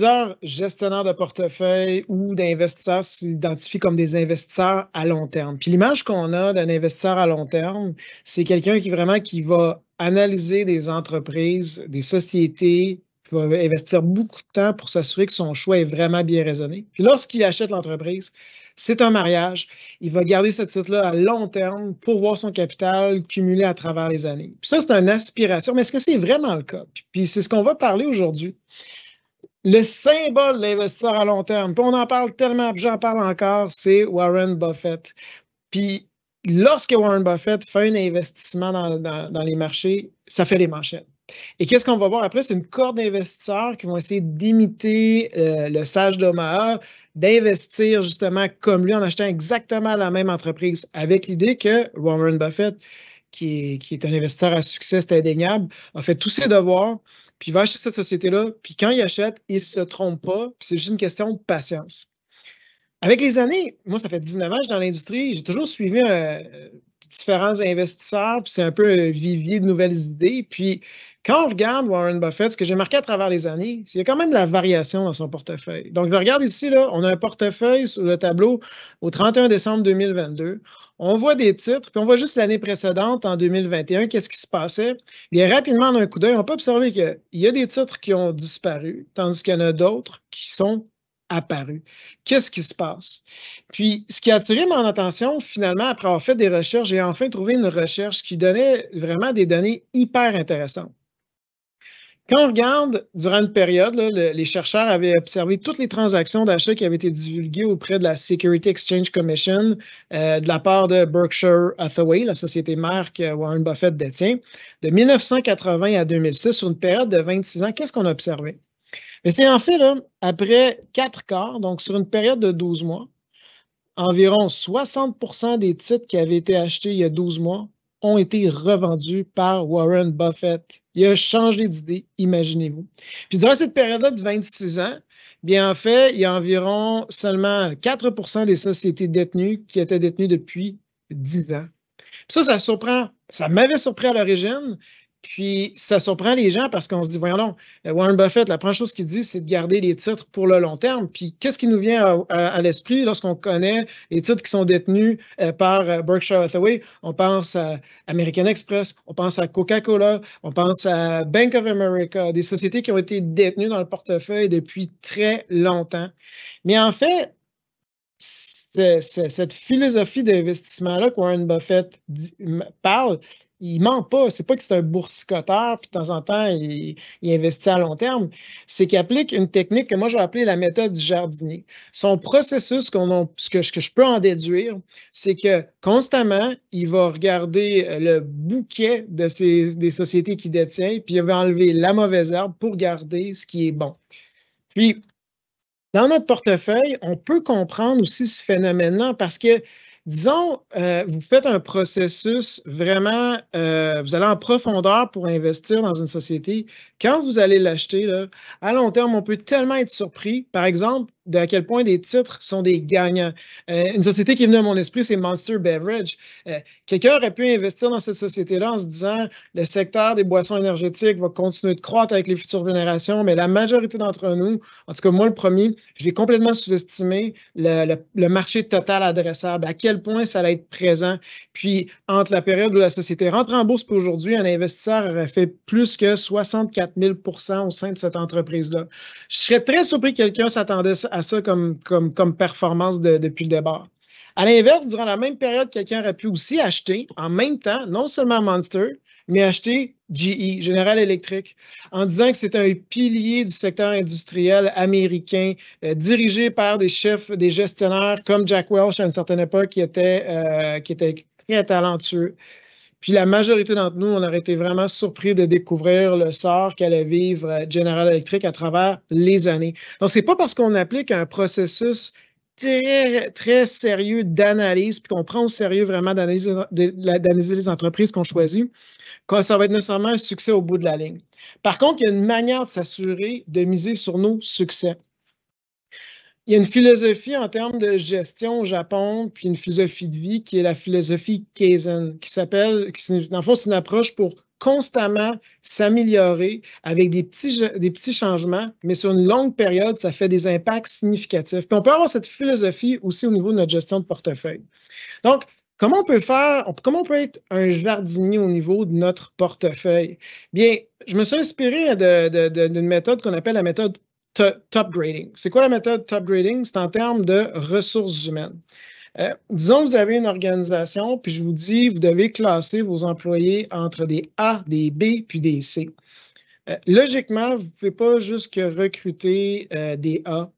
plusieurs gestionnaires de portefeuille ou d'investisseurs s'identifient comme des investisseurs à long terme. Puis l'image qu'on a d'un investisseur à long terme, c'est quelqu'un qui va analyser des entreprises, des sociétés, qui va investir beaucoup de temps pour s'assurer que son choix est vraiment bien raisonné. Puis lorsqu'il achète l'entreprise, c'est un mariage. Il va garder ce titre-là à long terme pour voir son capital cumuler à travers les années. Puis ça, c'est une aspiration, mais est-ce que c'est vraiment le cas? Puis c'est ce qu'on va parler aujourd'hui. Le symbole de l'investisseur à long terme, puis on en parle tellement, puis j'en parle encore, c'est Warren Buffett. Puis lorsque Warren Buffett fait un investissement dans les marchés, ça fait les manchettes. Et qu'est-ce qu'on va voir après? C'est une corde d'investisseurs qui vont essayer d'imiter le sage d'Omaha, d'investir justement comme lui en achetant exactement la même entreprise, avec l'idée que Warren Buffett, qui est un investisseur à succès, c'est indéniable, a fait tous ses devoirs, puis il va acheter cette société-là, puis quand il achète, il ne se trompe pas, puis c'est juste une question de patience. Avec les années, moi, ça fait 19 ans que je suis dans l'industrie, j'ai toujours suivi différents investisseurs, puis c'est un peu un vivier de nouvelles idées. Puis quand on regarde Warren Buffett, ce que j'ai marqué à travers les années, c'est qu'il y a quand même de la variation dans son portefeuille. Donc, je regarde ici, là, on a un portefeuille sur le tableau au 31 décembre 2022. On voit des titres, puis on voit juste l'année précédente, en 2021, qu'est-ce qui se passait. Bien, rapidement, d'un coup d'œil, on peut observer qu'il y a des titres qui ont disparu, tandis qu'il y en a d'autres qui sont apparus. Qu'est-ce qui se passe? Puis, ce qui a attiré mon attention, finalement, après avoir fait des recherches, j'ai enfin trouvé une recherche qui donnait vraiment des données hyper intéressantes. Quand on regarde, durant une période, là, les chercheurs avaient observé toutes les transactions d'achat qui avaient été divulguées auprès de la Security Exchange Commission de la part de Berkshire Hathaway, la société mère que Warren Buffett détient, de 1980 à 2006, sur une période de 26 ans. Qu'est-ce qu'on a observé? Mais c'est en fait, là, après 4 quarts, donc sur une période de 12 mois, environ 60% des titres qui avaient été achetés il y a 12 mois ont été revendus par Warren Buffett. Il a changé d'idée, imaginez-vous. Puis durant cette période-là de 26 ans, bien en fait, il y a environ seulement 4% des sociétés détenues qui étaient détenues depuis 10 ans. Puis ça surprend. Ça m'avait surpris à l'origine. Puis ça surprend les gens parce qu'on se dit, voyons donc, Warren Buffett, la première chose qu'il dit, c'est de garder les titres pour le long terme. Puis qu'est-ce qui nous vient à l'esprit lorsqu'on connaît les titres qui sont détenus par Berkshire Hathaway? On pense à American Express, on pense à Coca-Cola, on pense à Bank of America, des sociétés qui ont été détenues dans le portefeuille depuis très longtemps. Mais en fait, cette philosophie d'investissement-là que Warren Buffett parle, il ne ment pas. C'est pas que c'est un boursicoteur, puis de temps en temps, il investit à long terme. C'est qu'il applique une technique que moi, j'ai appelée la méthode du jardinier. Son processus, ce que je peux en déduire, c'est que constamment, il va regarder le bouquet des sociétés qu'il détient, puis il va enlever la mauvaise herbe pour garder ce qui est bon. Puis, dans notre portefeuille, on peut comprendre aussi ce phénomène-là parce que, disons, vous faites un processus vraiment, vous allez en profondeur pour investir dans une société. Quand vous allez l'acheter, là, à long terme, on peut tellement être surpris, par exemple, de à quel point des titres sont des gagnants. Une société qui est venue à mon esprit, c'est Monster Beverage. Quelqu'un aurait pu investir dans cette société-là en se disant le secteur des boissons énergétiques va continuer de croître avec les futures générations, mais la majorité d'entre nous, en tout cas moi le premier, je vais complètement sous-estimer le marché total adressable, à quel point ça allait être présent. Puis entre la période où la société rentre en bourse et aujourd'hui, un investisseur aurait fait plus que 64 000 % au sein de cette entreprise-là. Je serais très surpris que quelqu'un s'attendait à ça comme performance depuis le départ. À l'inverse, durant la même période, quelqu'un aurait pu aussi acheter en même temps, non seulement Monster, mais acheter GE, General Electric, en disant que c'est un pilier du secteur industriel américain, dirigé par des chefs, des gestionnaires comme Jack Welch à une certaine époque, qui était très talentueux. Puis la majorité d'entre nous, on aurait été vraiment surpris de découvrir le sort qu'allait vivre General Electric à travers les années. Donc, c'est pas parce qu'on applique un processus très, très sérieux d'analyse, puis qu'on prend au sérieux vraiment d'analyser les entreprises qu'on choisit, que ça va être nécessairement un succès au bout de la ligne. Par contre, il y a une manière de s'assurer de miser sur nos succès. Il y a une philosophie en termes de gestion au Japon, puis une philosophie de vie qui est la philosophie Kaizen, dans le fond, c'est une approche pour constamment s'améliorer avec des petits changements, mais sur une longue période, ça fait des impacts significatifs. Puis on peut avoir cette philosophie aussi au niveau de notre gestion de portefeuille. Donc, comment on peut faire, comment on peut être un jardinier au niveau de notre portefeuille? Bien, je me suis inspiré d'une méthode qu'on appelle la méthode top grading. C'est quoi la méthode top grading? C'est en termes de ressources humaines. Disons que vous avez une organisation, puis je vous dis, vous devez classer vos employés entre des A, des B, puis des C. Logiquement, vous ne pouvez pas juste que recruter des A.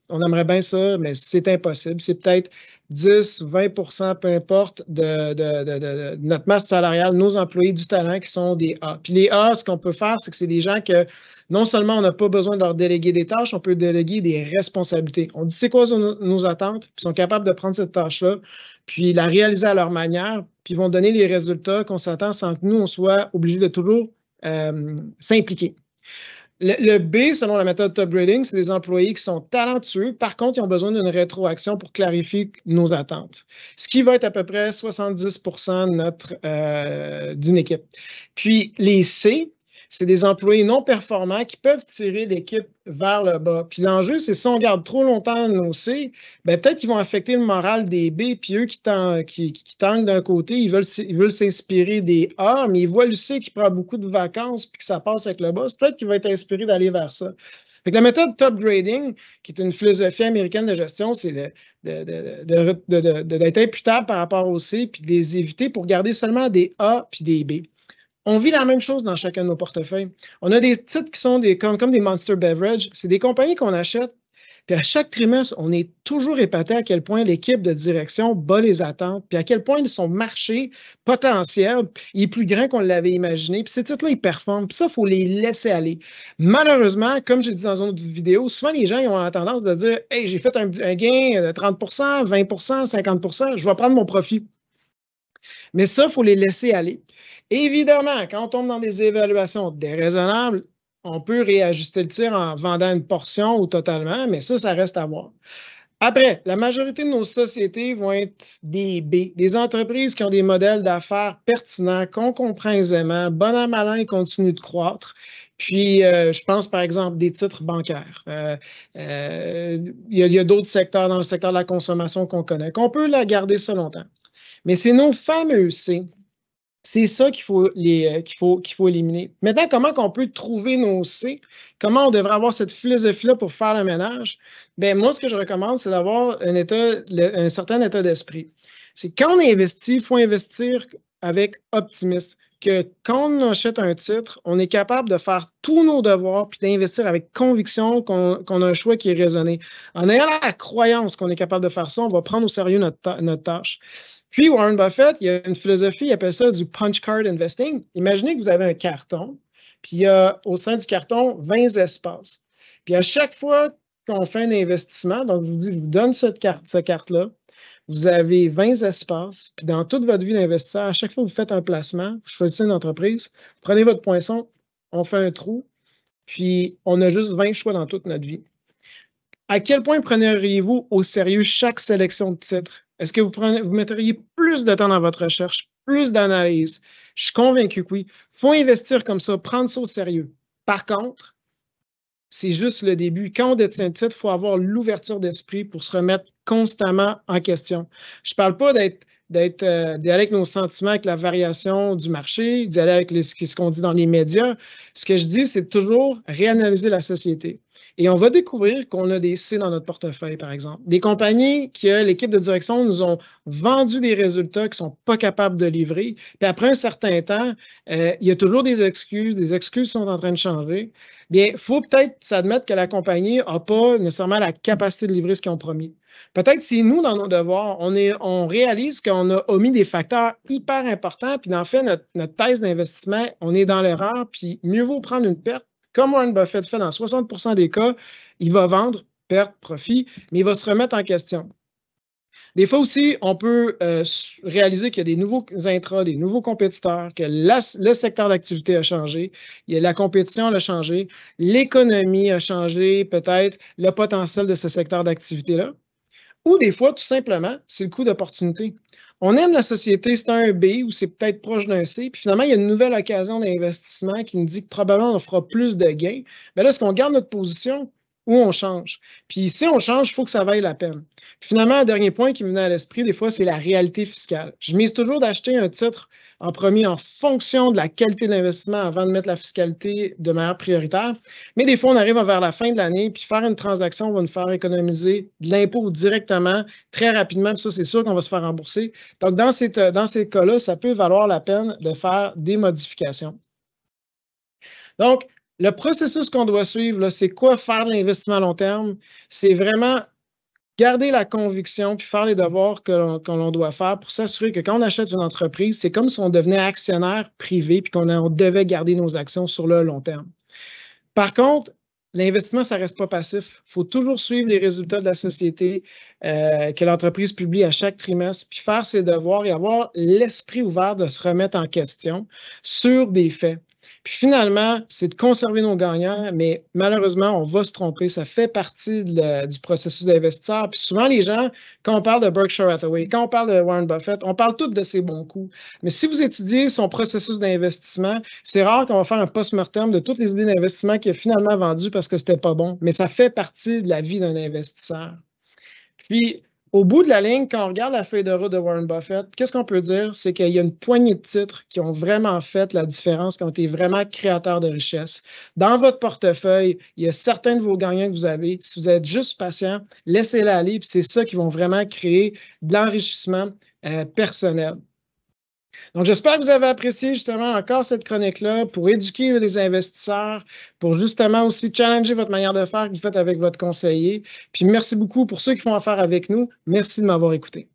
On aimerait bien ça, mais c'est impossible. C'est peut-être 10, 20 peu importe, de notre masse salariale, nos employés du talent qui sont des A. Puis les A, ce qu'on peut faire, c'est que c'est des gens que non seulement on n'a pas besoin de leur déléguer des tâches, on peut déléguer des responsabilités. On dit c'est quoi nos attentes, puis ils sont capables de prendre cette tâche-là, puis la réaliser à leur manière, puis ils vont donner les résultats qu'on s'attend sans que nous, on soit obligés de toujours s'impliquer. Le B, selon la méthode top grading, c'est des employés qui sont talentueux. Par contre, ils ont besoin d'une rétroaction pour clarifier nos attentes, ce qui va être à peu près 70% d'une équipe. Puis les C, c'est des employés non performants qui peuvent tirer l'équipe vers le bas. Puis l'enjeu, c'est si on garde trop longtemps nos C, bien, peut-être qu'ils vont affecter le moral des B, puis eux qui tanguent d'un côté, ils veulent s'inspirer des A, mais ils voient le C qui prend beaucoup de vacances, puis que ça passe avec le bas. C'est peut-être qu'il va être inspiré d'aller vers ça. Fait que la méthode top grading, qui est une philosophie américaine de gestion, c'est d'être imputable par rapport au C, puis de les éviter pour garder seulement des A puis des B. On vit la même chose dans chacun de nos portefeuilles. On a des titres qui sont comme des Monster Beverage. C'est des compagnies qu'on achète. Puis à chaque trimestre, on est toujours épaté à quel point l'équipe de direction bat les attentes, puis à quel point son marché potentiel est plus grand qu'on l'avait imaginé. Puis ces titres-là, ils performent. Puis ça, il faut les laisser aller. Malheureusement, comme j'ai dit dans une autre vidéo, souvent les gens ils ont la tendance de dire « Hey, j'ai fait un gain de 30 20 50 je vais prendre mon profit. » Mais ça, il faut les laisser aller. Évidemment, quand on tombe dans des évaluations déraisonnables, on peut réajuster le tir en vendant une portion ou totalement, mais ça reste à voir. Après, la majorité de nos sociétés vont être des B, des entreprises qui ont des modèles d'affaires pertinents, qu'on comprend aisément, bon an, mal an, ils continuent de croître. Puis, je pense par exemple des titres bancaires. Il y a d'autres secteurs dans le secteur de la consommation qu'on connaît, qu'on peut la garder ça longtemps. Mais c'est nos fameux C. C'est ça qu'il faut éliminer. Maintenant, comment on peut trouver nos C? Comment on devrait avoir cette philosophie-là pour faire le ménage? Bien, moi, ce que je recommande, c'est d'avoir un certain état d'esprit. C'est quand on investit, il faut investir avec optimisme. Que quand on achète un titre, on est capable de faire tous nos devoirs puis d'investir avec conviction qu'on a un choix qui est raisonné. En ayant la croyance qu'on est capable de faire ça, on va prendre au sérieux notre tâche. Puis, Warren Buffett, il y a une philosophie, il appelle ça du punch card investing. Imaginez que vous avez un carton, puis il y a au sein du carton 20 espaces. Puis à chaque fois qu'on fait un investissement, donc je vous donne cette carte-là, vous avez 20 espaces, puis dans toute votre vie d'investisseur, à chaque fois que vous faites un placement, vous choisissez une entreprise, vous prenez votre poinçon, on fait un trou, puis on a juste 20 choix dans toute notre vie. À quel point prendriez-vous au sérieux chaque sélection de titres? Est-ce que vous metteriez plus de temps dans votre recherche, plus d'analyse? Je suis convaincu que oui. Il faut investir comme ça, prendre ça au sérieux. Par contre, c'est juste le début. Quand on détient un titre, il faut avoir l'ouverture d'esprit pour se remettre constamment en question. Je ne parle pas d'y aller avec nos sentiments, avec la variation du marché, d'y aller avec ce qu'on dit dans les médias. Ce que je dis, c'est toujours réanalyser la société. Et on va découvrir qu'on a des C dans notre portefeuille, par exemple. Des compagnies que l'équipe de direction nous ont vendu des résultats qu'ils ne sont pas capables de livrer. Puis après un certain temps, il y a toujours des excuses sont en train de changer. Bien, il faut peut-être s'admettre que la compagnie n'a pas nécessairement la capacité de livrer ce qu'ils ont promis. Peut-être si nous, dans nos devoirs, on réalise qu'on a omis des facteurs hyper importants, puis en fait, notre thèse d'investissement, on est dans l'erreur, puis mieux vaut prendre une perte. Comme Warren Buffett fait dans 60% des cas, il va vendre, perte, profit, mais il va se remettre en question. Des fois aussi, on peut réaliser qu'il y a des nouveaux intras, des nouveaux compétiteurs, que le secteur d'activité a changé, la compétition a changé, l'économie a changé, peut-être le potentiel de ce secteur d'activité-là. Ou des fois, tout simplement, c'est le coût d'opportunité. On aime la société, c'est un B ou c'est peut-être proche d'un C, puis finalement, il y a une nouvelle occasion d'investissement qui nous dit que probablement on fera plus de gains. Mais là, est-ce qu'on garde notre position ou on change? Puis si on change, il faut que ça vaille la peine. Puis finalement, un dernier point qui me venait à l'esprit, des fois, c'est la réalité fiscale. Je mise toujours d'acheter un titre en premier en fonction de la qualité de l'investissement avant de mettre la fiscalité de manière prioritaire. Mais des fois, on arrive vers la fin de l'année, puis faire une transaction va nous faire économiser de l'impôt directement, très rapidement, puis ça, c'est sûr qu'on va se faire rembourser. Donc, dans ces cas-là, ça peut valoir la peine de faire des modifications. Donc, le processus qu'on doit suivre, c'est quoi faire de l'investissement à long terme? C'est vraiment garder la conviction puis faire les devoirs que l'on doit faire pour s'assurer que quand on achète une entreprise, c'est comme si on devenait actionnaire privé puis qu'on devait garder nos actions sur le long terme. Par contre, l'investissement, ça ne reste pas passif. Il faut toujours suivre les résultats de la société que l'entreprise publie à chaque trimestre, puis faire ses devoirs et avoir l'esprit ouvert de se remettre en question sur des faits. Puis finalement, c'est de conserver nos gagnants, mais malheureusement, on va se tromper. Ça fait partie du processus d'investisseur. Puis souvent, les gens, quand on parle de Berkshire Hathaway, quand on parle de Warren Buffett, on parle tous de ses bons coups. Mais si vous étudiez son processus d'investissement, c'est rare qu'on va faire un post-mortem de toutes les idées d'investissement qu'il a finalement vendues parce que c'était pas bon. Mais ça fait partie de la vie d'un investisseur. Puis, au bout de la ligne, quand on regarde la feuille de route de Warren Buffett, qu'est-ce qu'on peut dire? C'est qu'il y a une poignée de titres qui ont vraiment fait la différence, qui ont été vraiment créateurs de richesse. Dans votre portefeuille, il y a certains de vos gagnants que vous avez. Si vous êtes juste patient, laissez-les aller, puis c'est ça qui vont vraiment créer de l'enrichissement personnel. Donc, j'espère que vous avez apprécié justement encore cette chronique-là pour éduquer les investisseurs, pour justement aussi challenger votre manière de faire que vous faites avec votre conseiller. Puis merci beaucoup pour ceux qui font affaire avec nous. Merci de m'avoir écouté.